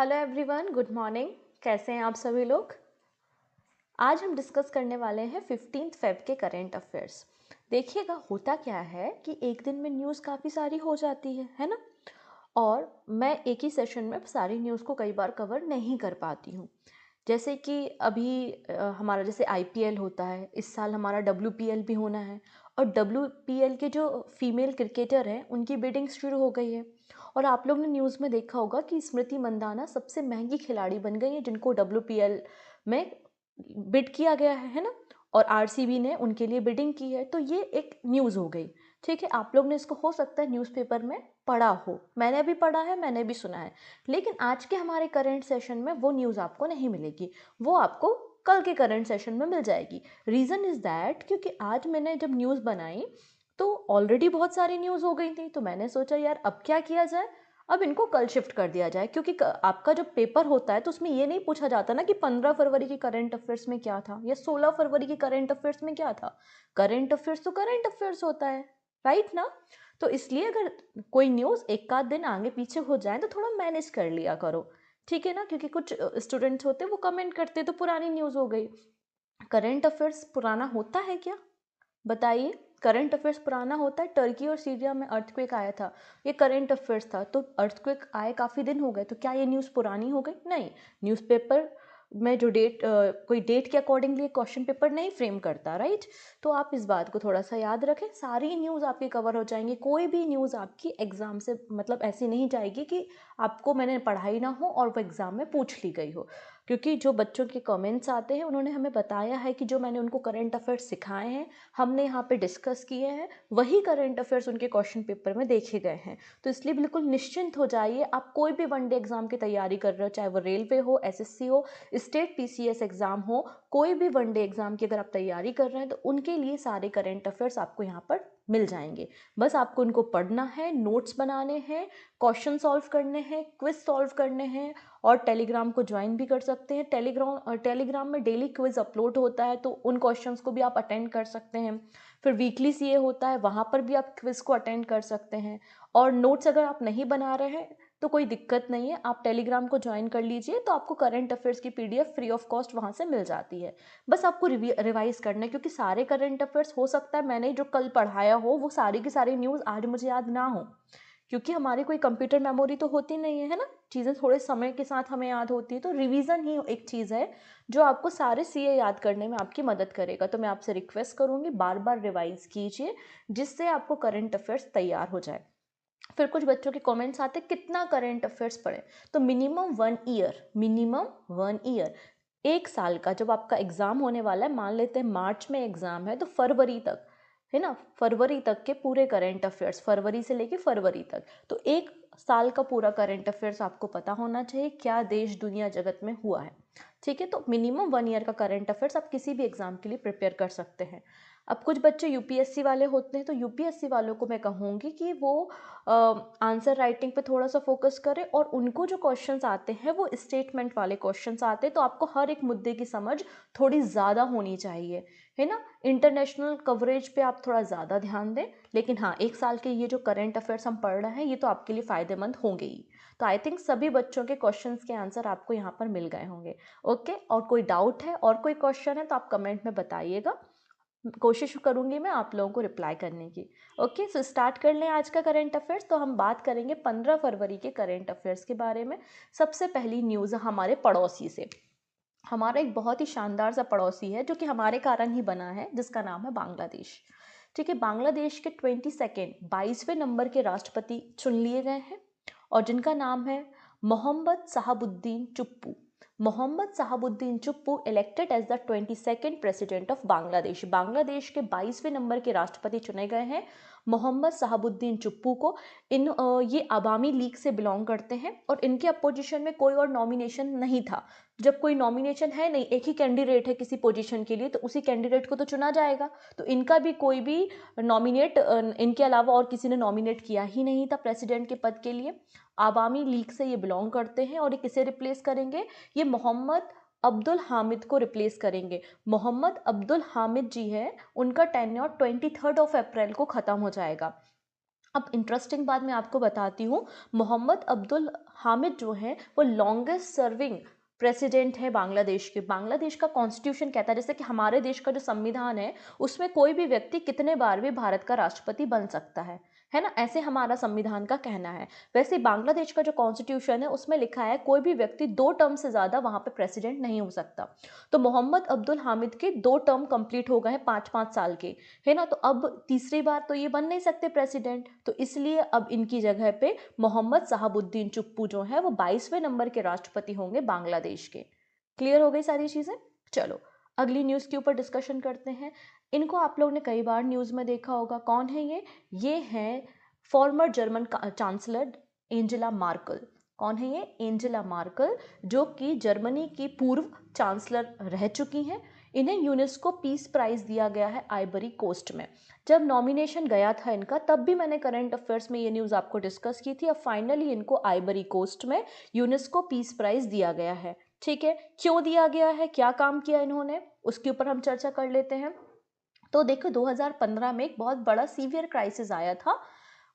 Hello everyone, good morning. कैसे हैं आप सभी लोग। आज हम डिस्कस करने वाले हैं 15 फेब के करेंट अफेयर्स। देखिएगा होता क्या है कि एक दिन में न्यूज़ काफ़ी सारी हो जाती है ना। और मैं एक ही सेशन में सारी न्यूज़ को कई बार कवर नहीं कर पाती हूँ। जैसे कि अभी हमारा जैसे आईपीएल होता है, इस साल हमारा डब्ल्यूपीएल भी होना है। और डब्ल्यूपीएल के जो फीमेल क्रिकेटर हैं उनकी बिडिंग शुरू हो गई है। और आप लोग ने न्यूज़ में देखा होगा कि स्मृति मंदाना सबसे महंगी खिलाड़ी बन गई है जिनको डब्ल्यूपीएल में बिड किया गया है ना। और आरसीबी ने उनके लिए बिडिंग की है, तो ये एक न्यूज़ हो गई। ठीक है, आप लोग ने इसको हो सकता है न्यूज़पेपर में पढ़ा हो, मैंने भी पढ़ा है, मैंने भी सुना है। लेकिन आज के हमारे करंट सेशन में वो न्यूज़ आपको नहीं मिलेगी, वो आपको कल के करंट सेशन में मिल जाएगी। रीज़न इज़ दैट क्योंकि आज मैंने जब न्यूज़ बनाई तो ऑलरेडी बहुत सारी न्यूज़ हो गई थी, तो मैंने सोचा यार अब क्या किया जाए, अब इनको कल शिफ्ट कर दिया जाए। क्योंकि आपका जब पेपर होता है तो उसमें ये नहीं पूछा जाता ना कि 15 फरवरी के करंट अफेयर्स में क्या था या 16 फरवरी के करंट अफेयर्स में क्या था। करंट अफेयर्स तो करंट अफेयर्स होता है, राइट ना। तो इसलिए अगर कोई न्यूज़ एक आध दिन आगे पीछे हो जाए तो थोड़ा मैनेज कर लिया करो, ठीक है ना। क्योंकि कुछ स्टूडेंट्स होते हैं वो कमेंट करते तो पुरानी न्यूज़ हो गई। करंट अफेयर्स पुराना होता है क्या, बताइए। करंट अफेयर्स पुराना होता है। टर्की और सीरिया में अर्थक्वेक आया था, ये करंट अफेयर्स था। तो अर्थक्वेक आए काफ़ी दिन हो गए, तो क्या ये न्यूज़ पुरानी हो गई? नहीं। न्यूज़पेपर में जो कोई डेट के अकॉर्डिंगली क्वेश्चन पेपर नहीं फ्रेम करता, राइट। तो आप इस बात को थोड़ा सा याद रखें, सारी न्यूज़ आपकी कवर हो जाएंगी। कोई भी न्यूज़ आपकी एग्जाम से मतलब ऐसी नहीं जाएगी कि आपको मैंने पढ़ाई ना हो और वो एग्जाम में पूछ ली गई हो। क्योंकि जो बच्चों के कमेंट्स आते हैं उन्होंने हमें बताया है कि जो मैंने उनको करंट अफेयर्स सिखाए हैं, हमने यहाँ पे डिस्कस किए हैं, वही करंट अफेयर्स उनके क्वेश्चन पेपर में देखे गए हैं। तो इसलिए बिल्कुल निश्चिंत हो जाइए। आप कोई भी वनडे एग्जाम की तैयारी कर रहे हो, चाहे वो रेलवे हो, एसएससी हो, स्टेट पीसीएस एग्जाम हो, कोई भी वनडे एग्जाम की अगर आप तैयारी कर रहे हैं तो उनके लिए सारे करंट अफेयर्स आपको यहाँ पर मिल जाएंगे। बस आपको उनको पढ़ना है, नोट्स बनाने हैं, क्वेश्चन सॉल्व करने हैं, क्विज सॉल्व करने हैं। और टेलीग्राम को ज्वाइन भी कर सकते हैं। टेलीग्राम में डेली क्विज अपलोड होता है, तो उन क्वेश्चंस को भी आप अटेंड कर सकते हैं। फिर वीकली सीए होता है, वहाँ पर भी आप क्विज को अटेंड कर सकते हैं। और नोट्स अगर आप नहीं बना रहे हैं तो कोई दिक्कत नहीं है, आप टेलीग्राम को ज्वाइन कर लीजिए, तो आपको करंट अफेयर्स की पीडीएफ फ्री ऑफ कॉस्ट वहाँ से मिल जाती है। बस आपको रिवाइज करना है, क्योंकि सारे करंट अफेयर्स हो सकता है मैंने जो कल पढ़ाया हो वो सारी की सारी न्यूज़ आज मुझे याद ना हो। क्योंकि हमारी कोई कंप्यूटर मेमोरी तो होती नहीं है ना, चीज़ें थोड़े समय के साथ हमें याद होती है। तो रिवीजन ही एक चीज़ है जो आपको सारे सीए याद करने में आपकी मदद करेगा। तो मैं आपसे रिक्वेस्ट करूँगी बार बार रिवाइज कीजिए, जिससे आपको करंट अफेयर्स तैयार हो जाए। फिर कुछ बच्चों के कमेंट्स आते कितना करंट अफेयर्स पढ़े, तो मिनिमम 1 ईयर, 1 साल का। जब आपका एग्जाम होने वाला है, मान लेते हैं मार्च में एग्जाम है, तो फरवरी तक है ना, फरवरी तक के पूरे करंट अफेयर्स, फरवरी से लेके फरवरी तक, तो 1 साल का पूरा करंट अफेयर्स आपको पता होना चाहिए क्या देश दुनिया जगत में हुआ है। ठीक है, तो मिनिमम 1 ईयर का करंट अफेयर्स आप किसी भी एग्जाम के लिए प्रिपेयर कर सकते हैं। अब कुछ बच्चे यूपीएससी वाले होते हैं, तो यूपीएससी वालों को मैं कहूँगी कि वो आंसर राइटिंग पे थोड़ा सा फोकस करें, और उनको जो क्वेश्चंस आते हैं वो स्टेटमेंट वाले क्वेश्चंस आते हैं। तो आपको हर एक मुद्दे की समझ थोड़ी ज़्यादा होनी चाहिए, है ना। इंटरनेशनल कवरेज पे आप थोड़ा ज़्यादा ध्यान दें। लेकिन हाँ, 1 साल के ये जो करंट अफेयर्स हम पढ़ रहे हैं ये तो आपके लिए फ़ायदेमंद होंगे ही। तो आई थिंक सभी बच्चों के क्वेश्चंस के आंसर आपको यहाँ पर मिल गए होंगे। ओके, और कोई डाउट है और कोई क्वेश्चन है तो आप कमेंट में बताइएगा, कोशिश करूंगी मैं आप लोगों को रिप्लाई करने की। ओके, सो स्टार्ट कर लें आज का करंट अफेयर्स। तो हम बात करेंगे 15 फरवरी के करंट अफेयर्स के बारे में। सबसे पहली न्यूज़ हमारे पड़ोसी से। हमारा एक बहुत ही शानदार सा पड़ोसी है जो कि हमारे कारण ही बना है, जिसका नाम है बांग्लादेश। ठीक है, बांग्लादेश के 22वें नंबर के राष्ट्रपति चुन लिए गए हैं, और जिनका नाम है Mohammed Shahabuddin Chuppu. Mohammed Shahabuddin Chuppu elected as the 22nd president of Bangladesh. Bangladesh के 22वें नंबर के राष्ट्रपति चुने गए हैं मोहम्मद शहाबुद्दीन चुप्पू को। ये अवामी लीग से बिलोंग करते हैं, और इनके अपोजिशन में कोई और नॉमिनेशन नहीं था। जब कोई नॉमिनेशन है नहीं, एक ही कैंडिडेट है किसी पोजीशन के लिए, तो उसी कैंडिडेट को तो चुना जाएगा। तो इनका भी कोई भी नॉमिनेट इनके अलावा और किसी ने नॉमिनेट किया ही नहीं था प्रेसिडेंट के पद के लिए। आवामी लीग से ये बिलोंग करते हैं, और ये किसे रिप्लेस करेंगे, ये मोहम्मद अब्दुल हामिद को रिप्लेस करेंगे। मोहम्मद अब्दुल हामिद जी हैं, उनका टेन्योर 23 अप्रैल को ख़त्म हो जाएगा। अब इंटरेस्टिंग बात मैं आपको बताती हूँ, मोहम्मद अब्दुल हामिद जो है वो लॉन्गेस्ट सर्विंग प्रेसिडेंट है बांग्लादेश के। बांग्लादेश का कॉन्स्टिट्यूशन कहता है, जैसे कि हमारे देश का जो संविधान है उसमें कोई भी व्यक्ति कितने बार भी भारत का राष्ट्रपति बन सकता है ना, ऐसे हमारा संविधान का कहना है। वैसे बांग्लादेश का जो कॉन्स्टिट्यूशन है उसमें लिखा है कोई भी व्यक्ति 2 टर्म से ज़्यादा वहाँ पे प्रेसिडेंट नहीं हो सकता। तो मोहम्मद अब्दुल हामिद के 2 टर्म कंप्लीट हो गए हैं 5-5 साल के, है ना, तो अब तीसरी बार तो ये बन नहीं सकते प्रेसिडेंट, तो इसलिए अब इनकी जगह पे मोहम्मद शहाबुद्दीन चुप्पू जो है वो 22वें नंबर के राष्ट्रपति होंगे बांग्लादेश के। क्लियर हो गई सारी चीज़ें। चलो अगली न्यूज़ के ऊपर डिस्कशन करते हैं। इनको आप लोग ने कई बार न्यूज़ में देखा होगा। कौन है ये हैं former German chancellor Angela Merkel. कौन है ये? एंजेला मार्कल, जो कि जर्मनी की पूर्व चांसलर रह चुकी हैं। इन्हें यूनेस्को पीस प्राइज दिया गया है आइवरी कोस्ट में। जब नॉमिनेशन गया था इनका तब भी मैंने करंट अफेयर्स में ये न्यूज़ आपको डिस्कस की थी। अब फाइनली इनको आइवरी कोस्ट में यूनेस्को पीस प्राइज दिया गया है। ठीक है, क्यों दिया गया है, क्या काम किया इन्होंने, उसके ऊपर हम चर्चा कर लेते हैं। तो देखो 2015 में एक बहुत बड़ा सीवियर क्राइसिस आया था।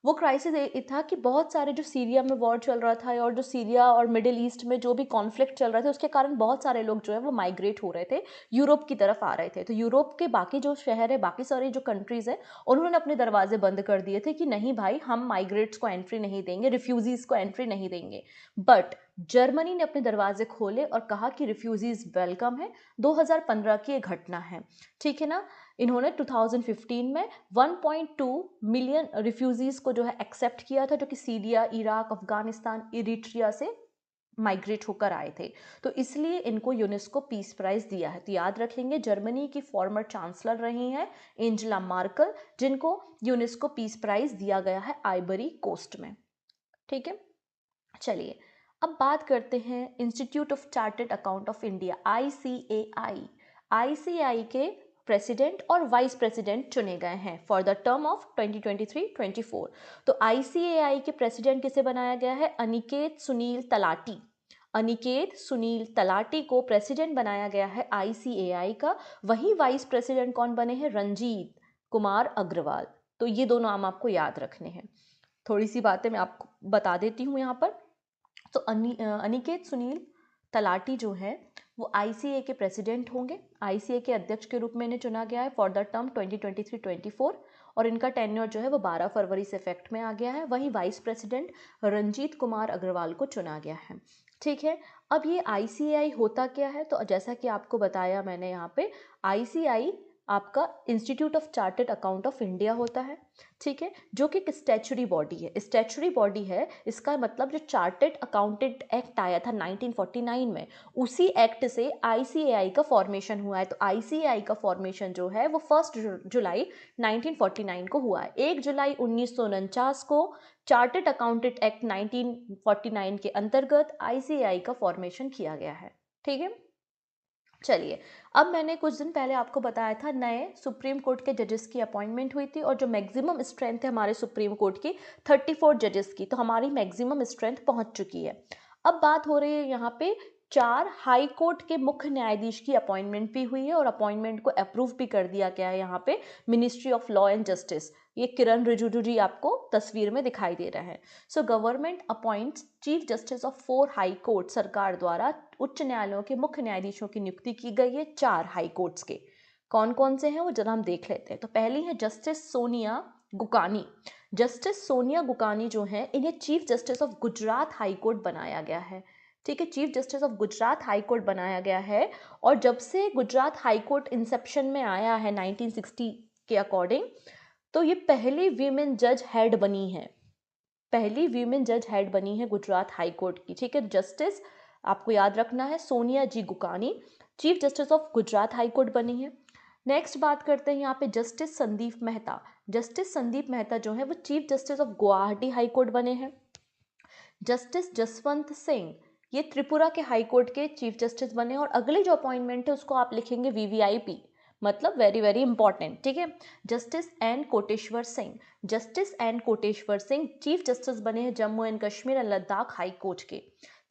वो क्राइसिस ये था कि बहुत सारे जो सीरिया में वॉर चल रहा था और जो सीरिया और मिडिल ईस्ट में जो भी कॉन्फ्लिक्ट चल रहे थे उसके कारण बहुत सारे लोग जो है वो माइग्रेट हो रहे थे, यूरोप की तरफ आ रहे थे। तो यूरोप के बाकी जो शहर है, बाकी सारी जो कंट्रीज़ है, उन्होंने अपने दरवाजे बंद कर दिए थे कि नहीं भाई, हम माइग्रेट्स को एंट्री नहीं देंगे, रिफ्यूजीज़ को एंट्री नहीं देंगे। बट जर्मनी ने अपने दरवाजे खोले और कहा कि रिफ्यूजीज़ वेलकम है। 2015 की ये घटना है, ठीक है ना। इन्होंने 2015 में 1.2 मिलियन रिफ्यूजीज़ को जो है एक्सेप्ट किया था, जो कि सीरिया, इराक, अफगानिस्तान, इरिट्रिया से माइग्रेट होकर आए थे। तो इसलिए इनको यूनेस्को पीस प्राइज दिया है। तो याद रखेंगे, जर्मनी की फॉर्मर चांसलर रही हैं एंजेला मार्कल, जिनको यूनेस्को पीस प्राइज दिया गया है आइवरी कोस्ट में। ठीक है, चलिए अब बात करते हैं institute of chartered account of India, ICAI। ICAI के प्रेसिडेंट और वाइस प्रेसिडेंट चुने गए हैं फॉर द टर्म ऑफ 2023-24। तो ICAI के प्रेसिडेंट किसे बनाया गया है? अनिकेत सुनील तलाटी। अनिकेत सुनील तलाटी को प्रेसिडेंट बनाया गया है ICAI का। वहीं वाइस प्रेसिडेंट कौन बने हैं? रंजीत कुमार अग्रवाल। तो ये दो नाम आपको याद रखने हैं। थोड़ी सी बातें मैं आपको बता देती हूँ यहाँ पर। तो अनिकेत सुनील तलाटी जो है वो ICA के प्रेसिडेंट होंगे। ICA के अध्यक्ष के रूप में इन्हें चुना गया है फॉर द टर्म 2023-24 और इनका टेन्योर जो है वो 12 फरवरी से इफेक्ट में आ गया है। वहीं वाइस प्रेसिडेंट रंजीत कुमार अग्रवाल को चुना गया है। ठीक है, अब ये ICAI होता क्या है? तो जैसा कि आपको बताया मैंने यहाँ पे, ICAI आपका institute of chartered account of India होता है। ठीक है, जो कि एक स्टैचुरी बॉडी है। स्टैचुरी बॉडी है, इसका मतलब जो चार्टर्ड अकाउंटेंट एक्ट आया था 1949 में, उसी एक्ट से ICAI का फॉर्मेशन हुआ है। तो ICAI का फॉर्मेशन जो है वो 1 जुलाई 1949 को हुआ है। 1 जुलाई 1949 को चार्टर्ड अकाउंटेंट एक्ट 1949 के अंतर्गत ICAI का फॉर्मेशन किया गया है। ठीक है, चलिए अब मैंने कुछ दिन पहले आपको बताया था नए सुप्रीम कोर्ट के जजेस की अपॉइंटमेंट हुई थी और जो मैक्सिमम स्ट्रेंथ है हमारे सुप्रीम कोर्ट की 34 जजेस की, तो हमारी मैक्सिमम स्ट्रेंथ पहुंच चुकी है। अब बात हो रही है यहाँ पे 4 हाई कोर्ट के मुख्य न्यायाधीश की अपॉइंटमेंट भी हुई है और अपॉइंटमेंट को अप्रूव भी कर दिया गया है यहाँ पे ministry of law and justice. ये किरण रिजिजू जी आपको तस्वीर में दिखाई दे रहे हैं। So government appoints chief justice of 4 high court. सरकार द्वारा उच्च न्यायालयों के मुख्य न्यायाधीशों की नियुक्ति की गई है 4 हाई कोर्ट्स के। कौन कौन से हैं वो जरा हम देख लेते हैं। तो पहली है जस्टिस सोनिया गुकानी। जस्टिस सोनिया गुकानी जो है, इन्हें chief justice of Gujarat high court बनाया गया है। ठीक है, chief justice of Gujarat high court बनाया गया है। और जब से गुजरात हाई कोर्ट इंसेप्शन में आया है 1960 के अकॉर्डिंग, तो ये पहली वीमेन जज हेड बनी है। पहली वीमेन जज हेड बनी है गुजरात हाई कोर्ट की। ठीक है, जस्टिस आपको याद रखना है Sonia ji Gokani chief justice of Gujarat high court बनी है। नेक्स्ट बात करते हैं यहाँ पे जस्टिस संदीप मेहता। जस्टिस संदीप मेहता जो है वो chief justice of Guwahati high court बने हैं। जस्टिस जसवंत सिंह, ये त्रिपुरा के हाई कोर्ट के चीफ जस्टिस बने और अगली जो अपॉइंटमेंट है उसको आप लिखेंगे VVIP, मतलब वेरी वेरी इंपॉर्टेंट। ठीक है, justice N Kotiswar Singh. Justice N Kotiswar Singh chief justice बने हैं Jammu and Kashmir and Ladakh high court के।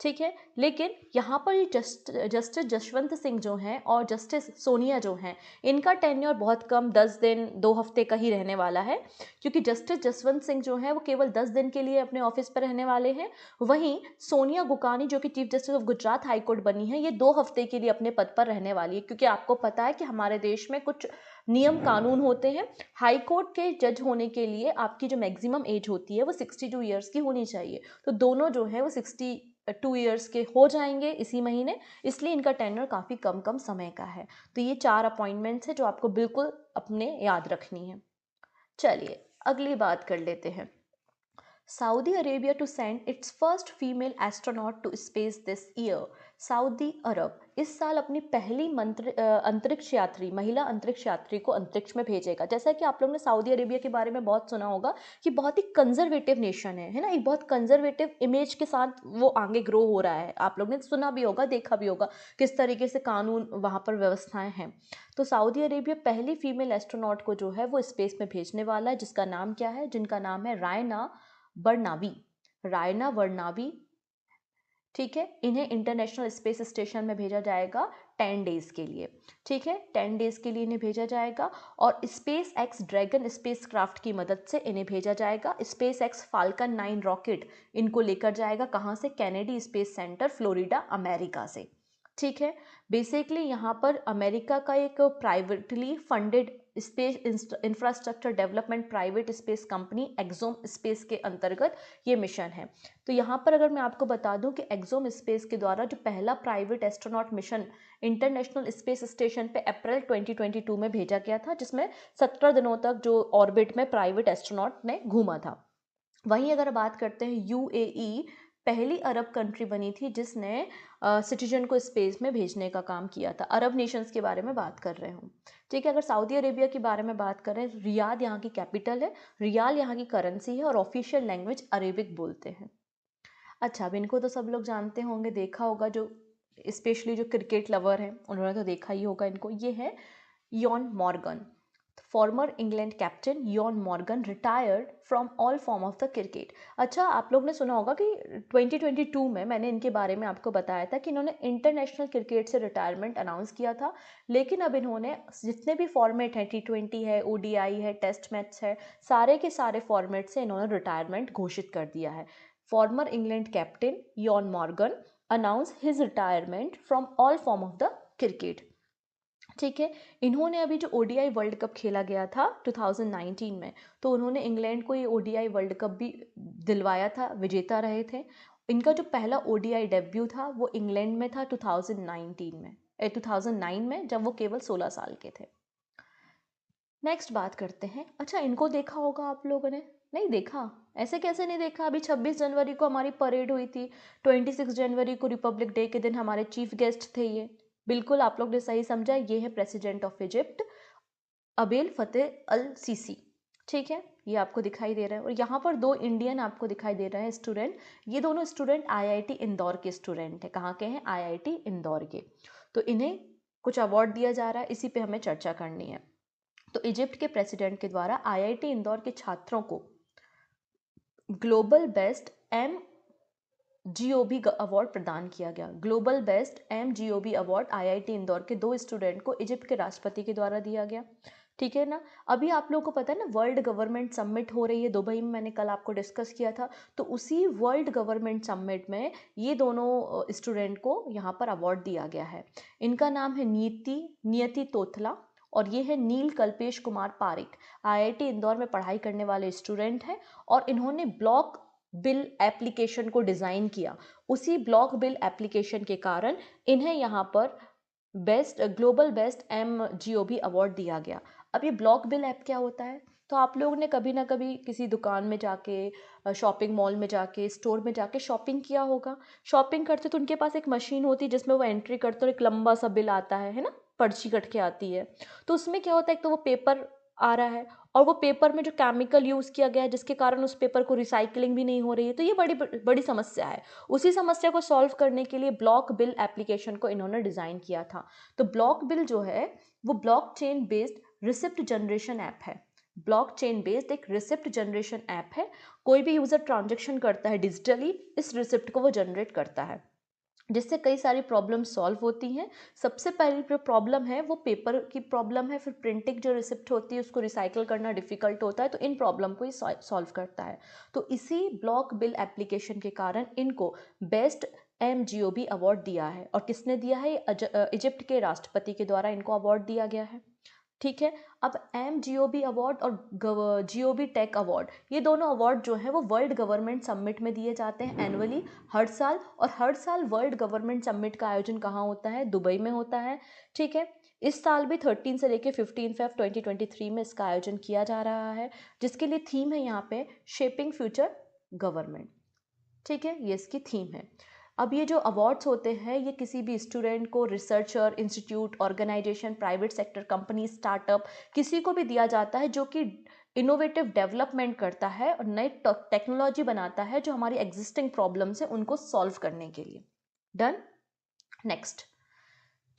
ठीक है। लेकिन यहाँ पर ये जस्टिस जसवंत सिंह जो हैं और जस्टिस सोनिया जो हैं, इनका टेन्योर बहुत कम, 10 दिन 2 हफ्ते का ही रहने वाला है, क्योंकि जस्टिस जसवंत सिंह जो हैं वो केवल 10 दिन के लिए अपने ऑफिस पर रहने वाले हैं। वहीं सोनिया गुकानी जो कि chief justice of Gujarat high court बनी है, ये 2 हफ्ते के लिए अपने पद पर रहने वाली है, क्योंकि आपको पता है कि हमारे देश में कुछ नियम कानून होते हैं। हाई कोर्ट के जज होने के लिए आपकी जो मैक्सिमम एज होती है वो 62 ईयर्स की होनी चाहिए। तो दोनों जो है वो 62 ईयर्स के हो जाएंगे इसी महीने, इसलिए इनका टेन्योर काफ़ी कम कम समय का है। तो ये 4 अपॉइंटमेंट्स है जो आपको बिल्कुल अपने याद रखनी है। चलिए अगली बात कर लेते हैं। Saudi Arabia to send its first female astronaut to space this year. Saudi Arab इस साल अपनी पहली अंतरिक्ष यात्री, महिला अंतरिक्ष यात्री को अंतरिक्ष में भेजेगा। जैसा कि आप लोगों ने सऊदी अरेबिया के बारे में बहुत सुना होगा कि बहुत ही कंजर्वेटिव नेशन है ना, एक बहुत कंजर्वेटिव इमेज के साथ वो आगे ग्रो हो रहा है। आप लोगों ने सुना भी होगा, देखा भी होगा किस तरीके से कानून वहाँ पर व्यवस्थाएं हैं। तो सऊदी अरेबिया पहली फीमेल एस्ट्रोनॉट को जो है वो स्पेस में भेजने वाला है, जिसका नाम क्या है, जिनका नाम है रायना बरनावी। रायना बरनावी, ठीक है। इन्हें इंटरनेशनल स्पेस स्टेशन में भेजा जाएगा 10 डेज के लिए, ठीक है। 10 डेज के लिए इन्हें भेजा जाएगा और space x dragon space craft की मदद से इन्हें भेजा जाएगा। स्पेस एक्स फाल्कन 9 रॉकेट इनको लेकर जाएगा, कहाँ से, Kennedy space centre Florida America से, ठीक है। बेसिकली यहाँ पर अमेरिका का एक privately funded space infrastructure development private space company exome space के अंतर्गत ये मिशन है। तो यहाँ पर अगर मैं आपको बता दूं कि एक्सोम स्पेस के द्वारा जो पहला private astronaut mission international space station पे अप्रैल 2022 में भेजा गया था, जिसमें 17 दिनों तक जो ऑर्बिट में प्राइवेट एस्ट्रोनॉट ने घूमा था। वहीं अगर बात करते हैं, यूएई पहली अरब कंट्री बनी थी जिसने सिटीजन को स्पेस में भेजने का काम किया था। अरब नेशंस के बारे में बात कर रहे हूँ, ठीक है। अगर सऊदी अरेबिया के बारे में बात करें, रियाद यहाँ की कैपिटल है, रियाल यहाँ की करेंसी है और ऑफिशियल लैंग्वेज अरेबिक बोलते हैं। अच्छा, अब इनको तो सब लोग जानते होंगे, देखा होगा, जो स्पेशली जो क्रिकेट लवर हैं उन्होंने तो देखा ही होगा इनको। ये है ion Morgan, farmer England captain ion Morgan retired from all form of the cricket. अच्छा, आप लोग ने सुना होगा कि 2022 में मैंने इनके बारे में आपको बताया था कि इन्होंने इंटरनेशनल क्रिकेट से रिटायरमेंट अनाउंस किया था, लेकिन अब इन्होंने जितने भी फॉर्मेट हैं, T20 है, ODI है, टेस्ट मैच है, सारे के सारे फॉर्मेट से इन्होंने रिटायरमेंट घोषित कर दिया है। Farmer England captain ion Morgan announce his retirement from all form of the cricket, ठीक है। इन्होंने अभी जो ODI वर्ल्ड कप खेला गया था 2019 में, तो उन्होंने इंग्लैंड को ये ODI वर्ल्ड कप भी दिलवाया था, विजेता रहे थे। इनका जो पहला ODI डेब्यू था वो इंग्लैंड में था 2009 में, जब वो केवल 16 साल के थे। नेक्स्ट बात करते हैं। अच्छा, इनको देखा होगा आप लोगों ने, नहीं देखा, ऐसे कैसे नहीं देखा। अभी 26 जनवरी को हमारी परेड हुई थी, 26 जनवरी को रिपब्लिक डे के दिन हमारे चीफ गेस्ट थे ये। बिल्कुल आप लोग ने सही समझा, ये है president of Egypt Abdel Fattah al Sisi, ठीक है। ये आपको दिखाई दे रहा है और यहाँ पर 2 इंडियन आपको दिखाई दे रहे हैं स्टूडेंट। ये दोनों स्टूडेंट IIT इंदौर के स्टूडेंट हैं। कहाँ के हैं? IIT इंदौर के। तो इन्हें कुछ अवार्ड दिया जा रहा है, इसी पे हमें चर्चा करनी है। तो इजिप्ट के प्रेसिडेंट के द्वारा IIT इंदौर के छात्रों को ग्लोबल बेस्ट MGOB अवार्ड प्रदान किया गया। Global best MGOB award IIT Indore के 2 स्टूडेंट को इजिप्ट के राष्ट्रपति के द्वारा दिया गया, ठीक है ना। अभी आप लोगों को पता है ना, वर्ल्ड गवर्नमेंट समिट हो रही है दुबई में, मैंने कल आपको डिस्कस किया था। तो उसी वर्ल्ड गवर्नमेंट समिट में ये दोनों स्टूडेंट को यहाँ पर अवार्ड दिया गया है। इनका नाम है नियति तोतला और ये है नील कल्पेश कुमार पारिक। IIT इंदौर में पढ़ाई करने वाले स्टूडेंट हैं और इन्होंने ब्लॉक बिल एप्लीकेशन को डिज़ाइन किया। उसी ब्लॉक बिल एप्लीकेशन के कारण इन्हें यहाँ पर ग्लोबल बेस्ट MGOB अवार्ड दिया गया। अब ये ब्लॉक बिल ऐप क्या होता है? तो आप लोगों ने कभी ना कभी किसी दुकान में जाके, शॉपिंग मॉल में जाके, स्टोर में जाके शॉपिंग किया होगा। शॉपिंग करते तो उनके पास एक मशीन होती है जिसमें वो एंट्री करते और एक लंबा सा बिल आता है ना, पर्ची कट के आती है। तो उसमें क्या होता है, एक तो वो पेपर आ रहा है और वो पेपर में जो केमिकल यूज़ किया गया है जिसके कारण उस पेपर को रिसाइकलिंग भी नहीं हो रही है। तो ये बड़ी बड़ी समस्या है। उसी समस्या को सॉल्व करने के लिए ब्लॉक बिल एप्लीकेशन को इन्होंने डिज़ाइन किया था। तो ब्लॉक बिल जो है वो blockchain based receipt generation app है। ब्लॉकचेन बेस्ड एक रिसिप्ट जनरेशन ऐप है। कोई भी यूज़र ट्रांजेक्शन करता है डिजिटली, इस रिसिप्ट को वो जनरेट करता है। जिससे कई सारी प्रॉब्लम सॉल्व होती हैं। सबसे पहली जो प्रॉब्लम है वो पेपर की प्रॉब्लम है, फिर प्रिंटिंग जो रिसिप्ट होती है उसको रिसाइकल करना डिफ़िकल्ट होता है, तो इन प्रॉब्लम को ये सॉल्व करता है। तो इसी ब्लॉक बिल एप्लीकेशन के कारण इनको बेस्ट MGOB अवार्ड दिया है। और किसने दिया है? इजिप्ट के राष्ट्रपति के द्वारा इनको अवार्ड दिया गया है। ठीक है। अब MGOB अवार्ड और GOB टेक अवार्ड, ये दोनों अवार्ड जो है वो वर्ल्ड गवर्नमेंट समिट में दिए जाते हैं एनुअली, हर साल। और हर साल वर्ल्ड गवर्नमेंट समिट का आयोजन कहाँ होता है? दुबई में होता है। ठीक है। इस साल भी 13 से लेकर 15 फेब 2023 में इसका आयोजन किया जा रहा है, जिसके लिए थीम है यहाँ पे शेपिंग फ्यूचर गवर्नमेंट। ठीक है, ये इसकी थीम है। अब ये जो अवार्ड्स होते हैं ये किसी भी स्टूडेंट को, researcher, institute, organisation, private sector company, startup, किसी को भी दिया जाता है जो कि इनोवेटिव डेवलपमेंट करता है और नई टेक्नोलॉजी बनाता है जो हमारी एग्जिस्टिंग प्रॉब्लम्स है उनको सॉल्व करने के लिए। डन। नेक्स्ट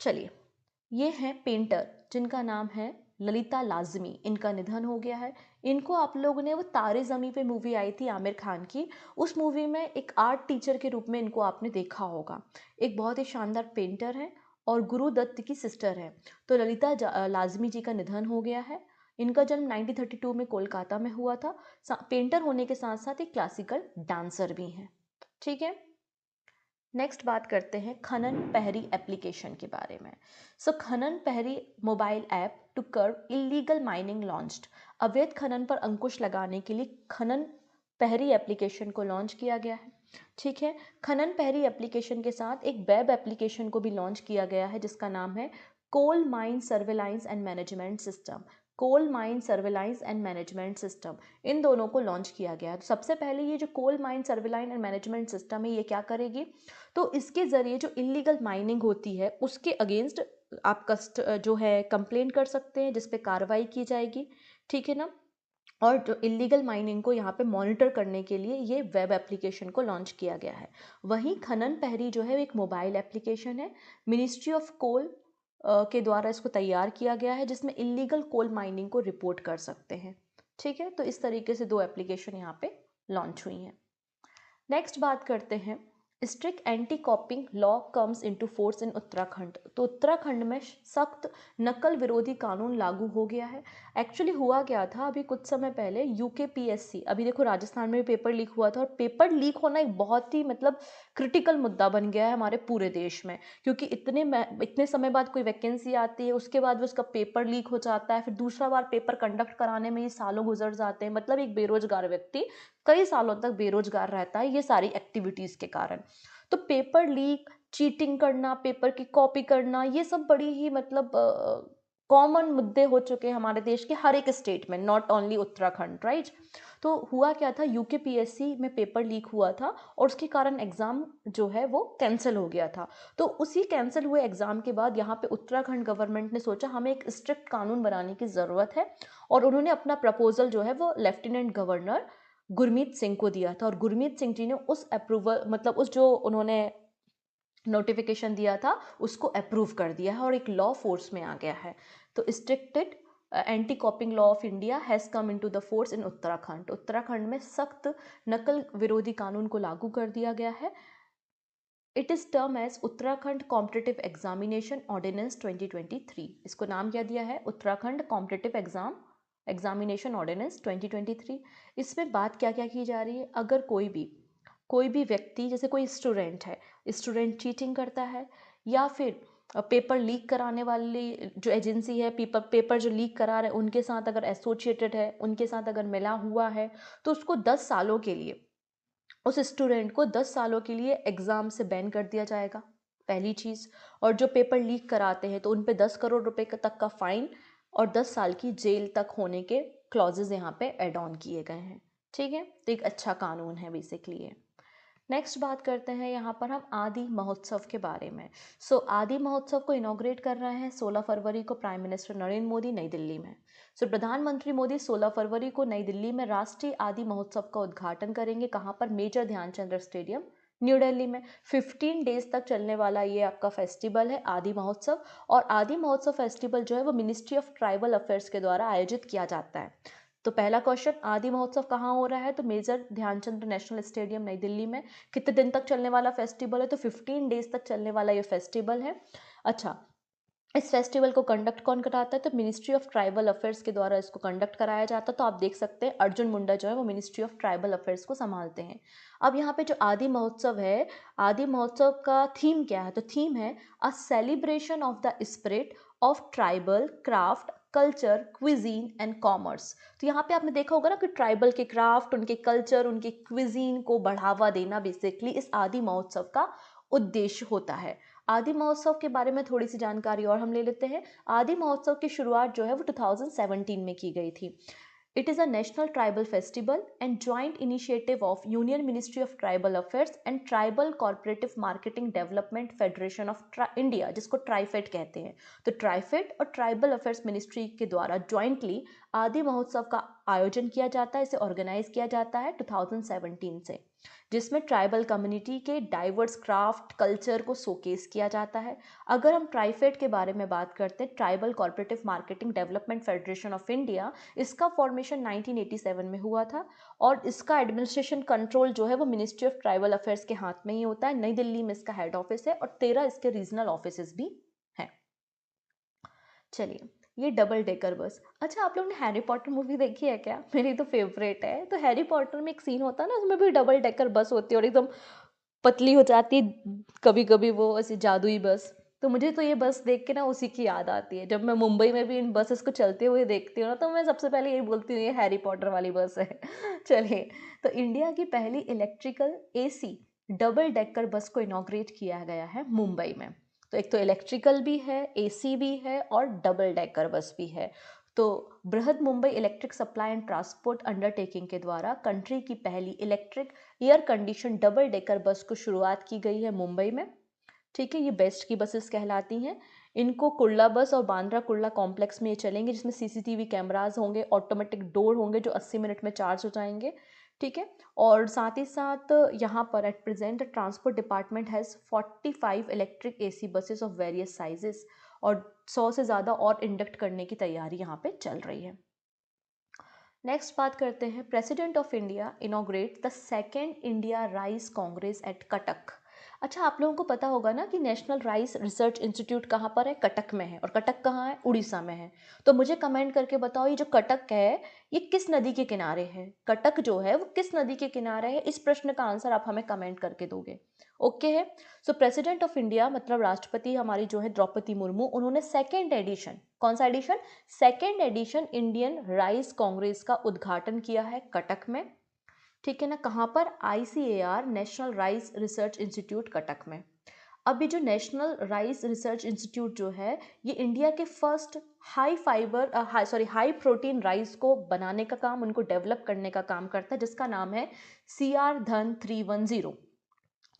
चलिए, ये हैं पेंटर जिनका नाम है ललिता लाजमी। इनका निधन हो गया है। इनको आप लोगों ने वो तारे ज़मीं पे मूवी आई थी आमिर खान की, उस मूवी में एक आर्ट टीचर के रूप में इनको आपने देखा होगा। एक बहुत ही शानदार पेंटर हैं और गुरु दत्त की सिस्टर हैं। तो ललिता लाजमी जी का निधन हो गया है। इनका जन्म 1932 में कोलकाता में हुआ था। पेंटर होने के साथ साथ एक क्लासिकल डांसर भी हैं। ठीक है। नेक्स्ट बात करते हैं खनन पहरी एप्लीकेशन के बारे में। Khanan Prahari mobile app to curb illegal mining launched. अवैध खनन पर अंकुश लगाने के लिए खनन पहरी एप्लीकेशन को लॉन्च किया गया है। ठीक है। खनन पहरी एप्लीकेशन के साथ एक वेब एप्लीकेशन को भी लॉन्च किया गया है जिसका नाम है coal mine surveillance and management system. Coal mine surveillance and management system, इन दोनों को लॉन्च किया गया है। तो सबसे पहले ये जो coal mine surveillance and management system है ये क्या करेगी? तो इसके ज़रिए जो इलीगल माइनिंग होती है उसके अगेंस्ट आप जो है कंप्लेंट कर सकते हैं, जिस पे कार्रवाई की जाएगी। ठीक है ना। और जो इलीगल माइनिंग को यहाँ पे मॉनिटर करने के लिए ये वेब एप्लीकेशन को लॉन्च किया गया है। वहीं खनन पहरी जो है एक मोबाइल एप्लीकेशन है, मिनिस्ट्री ऑफ कोल के द्वारा इसको तैयार किया गया है, जिसमें इलीगल कोल माइनिंग को रिपोर्ट कर सकते हैं। ठीक है। तो इस तरीके से 2 एप्लीकेशन यहाँ पे लॉन्च हुई हैं। नेक्स्ट बात करते हैं strict anti copying law comes into force in Uttarakhand. तो उत्तराखंड में सख्त नकल विरोधी कानून लागू हो गया है। एक्चुअली हुआ क्या था, अभी कुछ समय पहले UKPSC, अभी देखो राजस्थान में भी पेपर लीक हुआ था, और पेपर लीक होना एक बहुत ही क्रिटिकल मुद्दा बन गया है हमारे पूरे देश में, क्योंकि इतने समय बाद कोई वैकेंसी आती है, उसके बाद उसका पेपर लीक हो जाता है, फिर दूसरा बार पेपर कंडक्ट कराने में ही सालों गुजर जाते हैं। मतलब एक बेरोजगार व्यक्ति कई सालों तक बेरोजगार रहता है ये सारी एक्टिविटीज़ के कारण। तो पेपर लीक, चीटिंग करना, पेपर की कॉपी करना, ये सब बड़ी ही कॉमन मुद्दे हो चुके हैं हमारे देश के हर एक स्टेट में, नॉट ओनली उत्तराखंड, राइट। तो हुआ क्या था, UKPSC में पेपर लीक हुआ था और उसके कारण एग्ज़ाम जो है वो कैंसिल हो गया था। तो उसी कैंसिल हुए एग्ज़ाम के बाद यहाँ पे उत्तराखंड गवर्नमेंट ने सोचा हमें एक स्ट्रिक्ट कानून बनाने की ज़रूरत है, और उन्होंने अपना प्रपोजल जो है वो लेफ्टिनेंट गवर्नर गुरमीत सिंह को दिया था। और गुरमीत सिंह जी ने उस अप्रूवल उस जो उन्होंने नोटिफिकेशन दिया था उसको अप्रूव कर दिया है और एक लॉ फोर्स में आ गया है। तो strictest anti copying law of India has come into the force in Uttarakhand. Uttarakhand में सख्त नकल विरोधी कानून को लागू कर दिया गया है। It is termed as Uttarakhand competitive examination ordinance 2023। इसको नाम क्या दिया है? Uttarakhand competitive examination ordinance 2023। इसमें बात क्या क्या की जा रही है, अगर कोई भी व्यक्ति, जैसे कोई स्टूडेंट है, स्टूडेंट चीटिंग करता है या फिर पेपर लीक कराने वाली जो एजेंसी है, पेपर जो लीक करा रहे उनके साथ अगर एसोसिएटेड है, उनके साथ अगर मिला हुआ है, तो उसको 10 सालों के लिए, उस स्टूडेंट को 10 सालों के लिए एग्ज़ाम से बैन कर दिया जाएगा, पहली चीज़। और जो पेपर लीक कराते हैं तो उन पे 10 करोड़ रुपए तक का फाइन और 10 साल की जेल तक होने के क्लॉजेज यहाँ पे एड ऑन किए गए हैं। ठीक है। तो एक अच्छा कानून है बेसिकली ये। नेक्स्ट बात करते हैं यहाँ पर हम आदि महोत्सव के बारे में। आदि महोत्सव को इनॉग्रेट कर रहे हैं 16 फरवरी को प्राइम मिनिस्टर नरेंद्र मोदी नई दिल्ली में। प्रधानमंत्री मोदी 16 फरवरी को नई दिल्ली में राष्ट्रीय आदि महोत्सव का उद्घाटन करेंगे। कहाँ पर? Major Dhyanchand stadium, new Delhi में। 15 डेज तक चलने वाला ये आपका फेस्टिवल है आदि महोत्सव। और आदि महोत्सव फेस्टिवल जो है वो मिनिस्ट्री ऑफ ट्राइबल अफेयर्स के द्वारा आयोजित किया जाता है। तो पहला क्वेश्चन, आदि महोत्सव कहाँ हो रहा है? तो मेजर ध्यानचंद नेशनल स्टेडियम नई दिल्ली में। कितने दिन तक चलने वाला फेस्टिवल है? तो 15 डेज तक चलने वाला ये फेस्टिवल है। अच्छा, इस फेस्टिवल को कंडक्ट कौन कराता है? तो मिनिस्ट्री ऑफ ट्राइबल अफेयर्स के द्वारा इसको कंडक्ट कराया जाता है। तो आप देख सकते हैं अर्जुन मुंडा जो है वो मिनिस्ट्री ऑफ ट्राइबल अफेयर्स को संभालते हैं। अब यहाँ पे जो आदि महोत्सव है, आदि महोत्सव का थीम क्या है? तो थीम है a celebration of the spirit of tribal craft culture cuisine and commerce. तो यहाँ पे आपने देखा होगा ना कि ट्राइबल के क्राफ्ट, उनके कल्चर, उनके क्विजीन को बढ़ावा देना बेसिकली इस आदि महोत्सव का उद्देश्य होता है। आदि महोत्सव के बारे में थोड़ी सी जानकारी और हम ले लेते हैं। आदि महोत्सव की शुरुआत जो है वो 2017 में की गई थी। It is a national tribal festival and joint initiative of union ministry of tribal affairs and tribal corporative marketing development federation of India, जिसको ट्राइफेड कहते हैं। तो ट्राइफेड और ट्राइबल अफेयर्स मिनिस्ट्री के द्वारा ज्वाइंटली आदि महोत्सव का आयोजन किया जाता है, इसे ऑर्गेनाइज किया जाता है 2017 से, जिसमें ट्राइबल कम्युनिटी के डाइवर्स क्राफ्ट कल्चर को शोकेस किया जाता है। अगर हम ट्राइफेड के बारे में बात करते हैं, tribal corporative marketing development federation of India, इसका फॉर्मेशन 1987 में हुआ था और इसका एडमिनिस्ट्रेशन कंट्रोल जो है वो मिनिस्ट्री ऑफ ट्राइबल अफेयर्स के हाथ में ही होता है। नई दिल्ली में इसका हेड ऑफिस है और 13 इसके रीजनल ऑफिस भी हैं। चलिए, ये डबल डेकर बस। अच्छा, आप लोग ने हैरी पॉटर मूवी देखी है क्या? मेरी तो फेवरेट है। तो हैरी पॉटर में एक सीन होता है ना, उसमें भी डबल डेकर बस होती है और एकदम पतली हो जाती है कभी कभी वो ऐसी जादुई बस। तो मुझे तो ये बस देख के ना उसी की याद आती है। जब मैं मुंबई में भी इन बसेस को चलते हुए देखती हूँ ना, तो मैं सबसे पहले यही बोलती हूँ ये हैरी पॉटर वाली बस है। चलिए, तो इंडिया की पहली electrical AC double decker bus को इनॉग्रेट किया गया है मुंबई में। तो एक तो इलेक्ट्रिकल भी है, एसी भी है और डबल डेकर बस भी है। तो बृहद Mumbai electric supply and transport undertaking के द्वारा कंट्री की पहली electric air condition double decker bus को शुरुआत की गई है मुंबई में। ठीक है, ये बेस्ट की बसेस कहलाती हैं। इनको कुर्ला बस और बांद्रा कुर्ला कॉम्प्लेक्स में ये चलेंगे, जिसमें सीसीटीवी कैमराज होंगे, ऑटोमेटिक डोर होंगे जो 80 मिनट में चार्ज हो जाएंगे। ठीक है, और साथ ही साथ यहाँ पर at present transport department has 45 electric AC buses of various sizes और 100 से ज़्यादा और इंडक्ट करने की तैयारी यहाँ पे चल रही है। नेक्स्ट बात करते हैं, president of India inaugurate the second India rice congress at Cuttack. अच्छा, आप लोगों को पता होगा ना कि नेशनल राइस रिसर्च इंस्टीट्यूट कहाँ पर है? कटक में है। और कटक कहाँ है? उड़ीसा में है। तो मुझे कमेंट करके बताओ, ये जो कटक है ये किस नदी के किनारे है? कटक जो है वो किस नदी के किनारे है? इस प्रश्न का आंसर आप हमें कमेंट करके दोगे। ओके है। सो प्रेसिडेंट ऑफ इंडिया मतलब राष्ट्रपति हमारी जो है द्रौपदी मुर्मू, उन्होंने सेकेंड एडिशन, कौन सा एडिशन? Second edition Indian rice congress का उद्घाटन किया है कटक में। ठीक है ना, कहाँ पर? ICAR national rice research institute Cuttack में। अब ये जो नेशनल राइस रिसर्च इंस्टीट्यूट जो है, ये इंडिया के फर्स्ट हाई प्रोटीन राइस को बनाने का काम, उनको डेवलप करने का काम करता है, जिसका नाम है CR धन 310।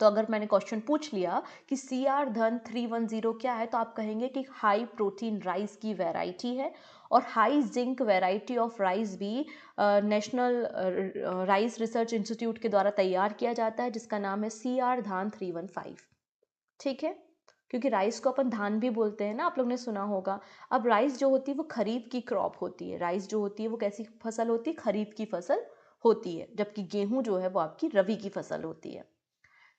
तो अगर मैंने क्वेश्चन पूछ लिया कि CR धन 310 क्या है, तो आप कहेंगे कि हाई प्रोटीन राइस की वैरायटी है और high zinc variety of rice भी नेशनल राइस रिसर्च इंस्टीट्यूट के द्वारा तैयार किया जाता है, जिसका नाम है CR धान 315। ठीक है, क्योंकि राइस को अपन धान भी बोलते हैं ना, आप लोग ने सुना होगा। अब राइस जो होती है वो खरीफ की क्रॉप होती है। राइस जो होती है वो कैसी फसल होती है? खरीफ की फसल होती है, जबकि गेहूं जो है वो आपकी रबी की फसल होती है।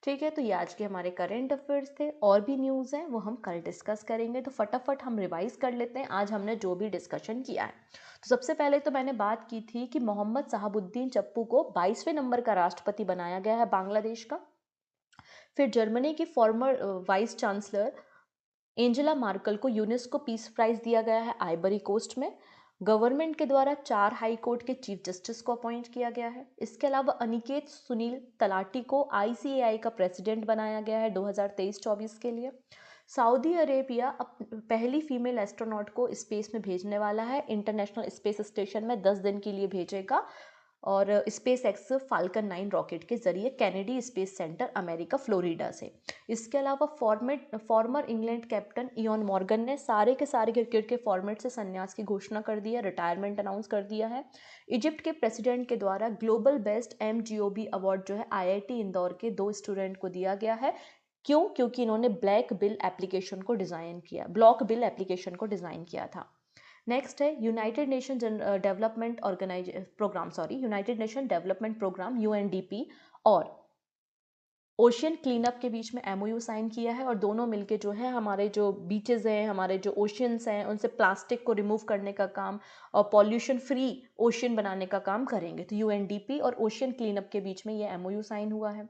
ठीक है, तो ये आज के हमारे करंट अफेयर्स थे। और भी न्यूज़ हैं वो हम कल डिस्कस करेंगे, तो फटाफट हम रिवाइज कर लेते हैं आज हमने जो भी डिस्कशन किया है। तो सबसे पहले तो मैंने बात की थी कि मोहम्मद साहबुद्दीन चप्पू को 22वें नंबर का राष्ट्रपति बनाया गया है बांग्लादेश का। फिर जर्मनी की former vice chancellor Angela Merkel को यूनेस्को पीस प्राइज दिया गया है आइवरी कोस्ट में। गवर्नमेंट के द्वारा 4 हाई कोर्ट के चीफ जस्टिस को अपॉइंट किया गया है। इसके अलावा अनिकेत सुनील तलाटी को ICAI का प्रेसिडेंट बनाया गया है 2023-24 के लिए। सऊदी अरेबिया पहली फीमेल एस्ट्रोनॉट को स्पेस में भेजने वाला है, इंटरनेशनल स्पेस स्टेशन में 10 दिन के लिए भेजेगा और स्पेस एक्स फाल्कन 9 रॉकेट के जरिए Kennedy space centre America Florida से। इसके अलावा farmer England captain ion Morgan ने सारे के सारे क्रिकेट के फॉर्मेट से संन्यास की घोषणा कर दी है, रिटायरमेंट अनाउंस कर दिया है। इजिप्ट के प्रेसिडेंट के द्वारा ग्लोबल बेस्ट MGOB अवार्ड जो है IIT इंदौर के 2 स्टूडेंट को दिया गया है। क्यों? क्योंकि इन्होंने ब्लॉक बिल एप्लीकेशन को डिज़ाइन किया था। नेक्स्ट है United Nation development United Nation development programme UNDP और ओशियन क्लीनअप के बीच में एमओयू साइन किया है, और दोनों मिलके जो है हमारे जो बीचेस हैं, हमारे जो ओशियंस हैं, उनसे प्लास्टिक को रिमूव करने का काम और पॉल्यूशन फ्री ओशियन बनाने का काम करेंगे। तो यूएनडीपी और ओशियन क्लीनअप के बीच में ये एमओयू साइन हुआ है।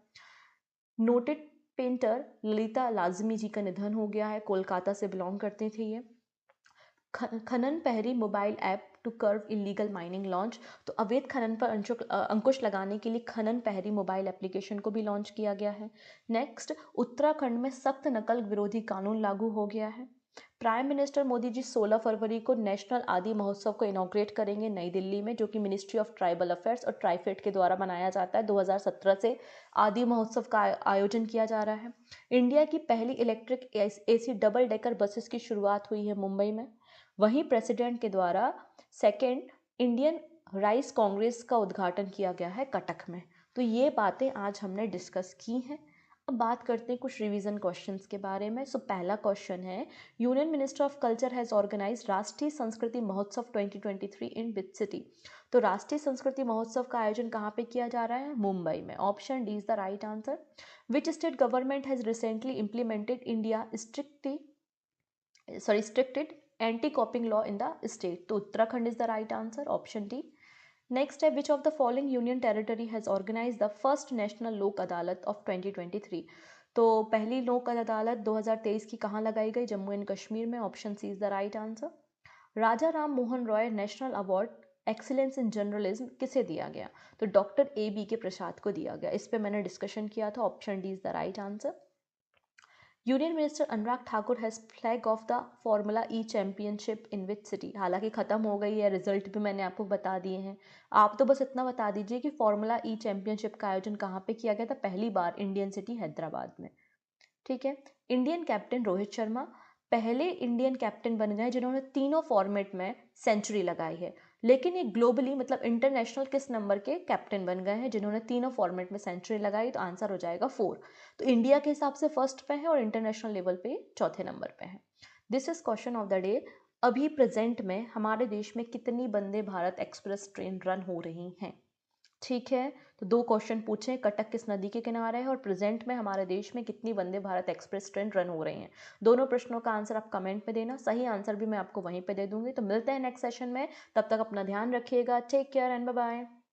नोटेड पेंटर ललिता लाजमी जी का निधन हो गया है, कोलकाता से बिलोंग करते थे ये। Khanan Prahari mobile app to curb illegal mining launch. तो अवैध खनन पर अंकुश लगाने के लिए खनन पहरी मोबाइल एप्लीकेशन को भी लॉन्च किया गया है। नेक्स्ट, उत्तराखंड में सख्त नकल विरोधी कानून लागू हो गया है। प्राइम मिनिस्टर मोदी जी 16 फरवरी को नेशनल आदि महोत्सव को इनॉग्रेट करेंगे नई दिल्ली में, जो कि मिनिस्ट्री ऑफ ट्राइबल अफेयर्स और ट्राइफेड के द्वारा बनाया जाता है। 2017 से आदि महोत्सव का आयोजन किया जा रहा है। इंडिया की पहली electric AC double decker buses की शुरुआत हुई है मुंबई में। वहीं प्रेसिडेंट के द्वारा सेकेंड इंडियन राइस कांग्रेस का उद्घाटन किया गया है कटक में। तो ये बातें आज हमने डिस्कस की हैं। अब बात करते हैं कुछ रिवीजन क्वेश्चंस के बारे में। सो पहला क्वेश्चन है, union minister of culture has organised Rashtriya Sanskriti महोत्सव 2023 इन विच सिटी। तो राष्ट्रीय संस्कृति महोत्सव का आयोजन कहाँ पे किया जा रहा है? मुंबई में। Option D is the right answer. Which state government has recently implemented India strictest anti copying law in the state? तो Uttarakhand is the right answer, option D. Next है, which of the following union territory has organise the first national Lok Adalat of 2023? तो पहली लोक अदालत 2023 की कहाँ लगाई गई? जम्मू एंड कश्मीर में। Option c is the right answer. Raja Ram Mohan Roy national award excellence in journalism किसे दिया गया? तो डॉक्टर ए बी के प्रसाद को दिया गया। इस पे मैंने डिस्कशन किया था। Option D is the right answer. Union minister Anurag Thakur has flag of the formula E championship in which city? हालांकि ख़त्म हो गई है, रिजल्ट भी मैंने आपको बता दिए हैं। आप तो बस इतना बता दीजिए कि फॉर्मूला ई चैंपियनशिप का आयोजन कहाँ पे किया गया था? पहली बार इंडियन सिटी हैदराबाद में। ठीक है। इंडियन कैप्टन रोहित शर्मा पहले इंडियन कैप्टन बन गए जिन्होंने तीनों फॉर्मेट में सेंचुरी लगाई है। लेकिन ये ग्लोबली मतलब इंटरनेशनल किस नंबर के कैप्टन बन गए हैं जिन्होंने तीनों फॉर्मेट में सेंचुरी लगाई? तो आंसर हो जाएगा 4। तो इंडिया के हिसाब से फर्स्ट पे है और इंटरनेशनल लेवल पे चौथे नंबर पे है। This is question of the day. अभी प्रेजेंट में हमारे देश में कितनी Vande Bharat express train run हो रही हैं? ठीक है। तो 2 क्वेश्चन पूछे, कटक किस नदी के किनारे है और प्रेजेंट में हमारे देश में कितनी Vande Bharat express train run हो रही हैं। दोनों प्रश्नों का आंसर आप कमेंट में देना, सही आंसर भी मैं आपको वहीं पे दे दूंगी। तो मिलते हैं नेक्स्ट सेशन में, तब तक अपना ध्यान रखिएगा। Take care and bye bye.